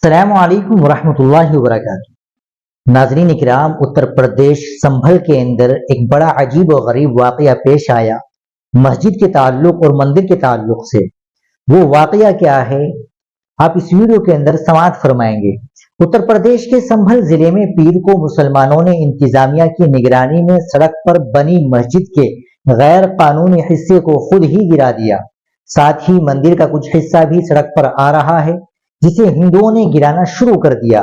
السلام علیکم ورحمۃ اللہ وبرکاتہ۔ ناظرین اکرام، اتر پردیش سنبھل کے اندر ایک بڑا عجیب و غریب واقعہ پیش آیا مسجد کے تعلق اور مندر کے تعلق سے۔ وہ واقعہ کیا ہے آپ اس ویڈیو کے اندر سماعت فرمائیں گے۔ اتر پردیش کے سنبھل ضلع میں پیر کو مسلمانوں نے انتظامیہ کی نگرانی میں سڑک پر بنی مسجد کے غیر قانونی حصے کو خود ہی گرا دیا، ساتھ ہی مندر کا کچھ حصہ بھی سڑک پر آ رہا ہے جسے ہندوؤں نے گرانا شروع کر دیا۔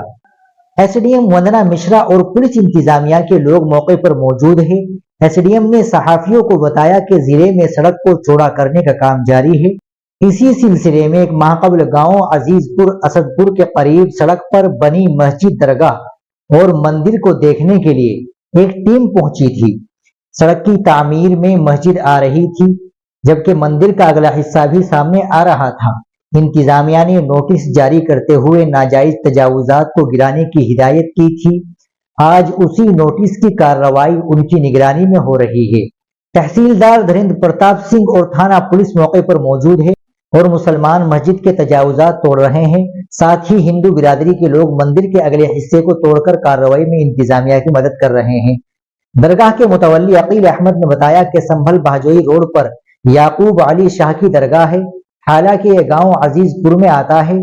S D M Vandana Mishra اور پولیس انتظامیہ کے لوگ موقع پر موجود ہیں۔ ایس ڈی ایم نے صحافیوں کو بتایا کہ ضلع میں سڑک کو چوڑا کرنے کا کام جاری ہے۔ اسی سلسلے میں ایک ماہ قبل گاؤں عزیز پور اسد پور کے قریب سڑک پر بنی مسجد، درگاہ اور مندر کو دیکھنے کے لیے ایک ٹیم پہنچی تھی۔ سڑک کی تعمیر میں مسجد آ رہی تھی جبکہ مندر کا اگلا حصہ بھی سامنے آ رہا تھا۔ انتظامیہ نے نوٹس جاری کرتے ہوئے ناجائز تجاوزات کو گرانے کی ہدایت کی تھی۔ آج اسی نوٹس کی کارروائی ان کی نگرانی میں ہو رہی ہے۔ تحصیلدار دھریندر پرتاپ سنگھ اور تھانہ پولیس موقع پر موجود ہے اور مسلمان مسجد کے تجاوزات توڑ رہے ہیں، ساتھ ہی ہندو برادری کے لوگ مندر کے اگلے حصے کو توڑ کر کارروائی میں انتظامیہ کی مدد کر رہے ہیں۔ درگاہ کے متولی عقیل احمد نے بتایا کہ سنبھل بہجوئی روڈ پر یعقوب علی شاہ کی درگاہ ہے، حالانکہ یہ گاؤں عزیز پور میں آتا ہے۔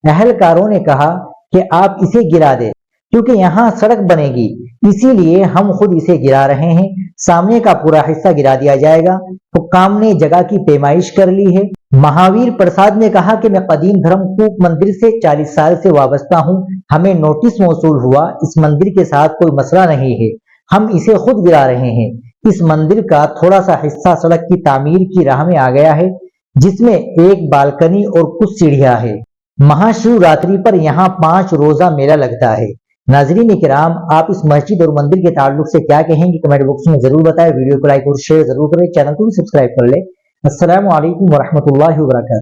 اہلکاروں نے کہا کہ آپ اسے گرا دیں کیونکہ یہاں سڑک بنے گی، اسی لیے ہم خود اسے گرا رہے ہیں۔ سامنے کا پورا حصہ گرا دیا جائے گا۔ حکام نے جگہ کی پیمائش کر لی ہے۔ مہاویر پرساد نے کہا کہ میں قدیم دھرم کوپ مندر سے 40 سال سے وابستہ ہوں۔ ہمیں نوٹس موصول ہوا، اس مندر کے ساتھ کوئی مسئلہ نہیں ہے، ہم اسے خود گرا رہے ہیں۔ اس مندر کا تھوڑا سا حصہ سڑک کی تعمیر کی راہ میں آ گیا ہے جس میں ایک بالکنی اور کچھ سیڑھیاں ہیں۔ مہا شیو راتری پر یہاں 5 روزہ میلہ لگتا ہے۔ ناظرین اکرام، آپ اس مسجد اور مندر کے تعلق سے کیا کہیں گے کمنٹ باکس میں ضرور بتائیں۔ ویڈیو کو لائک اور شیئر ضرور کریں، چینل کو بھی سبسکرائب کر لیں۔ السلام علیکم ورحمۃ اللہ وبرکاتہ۔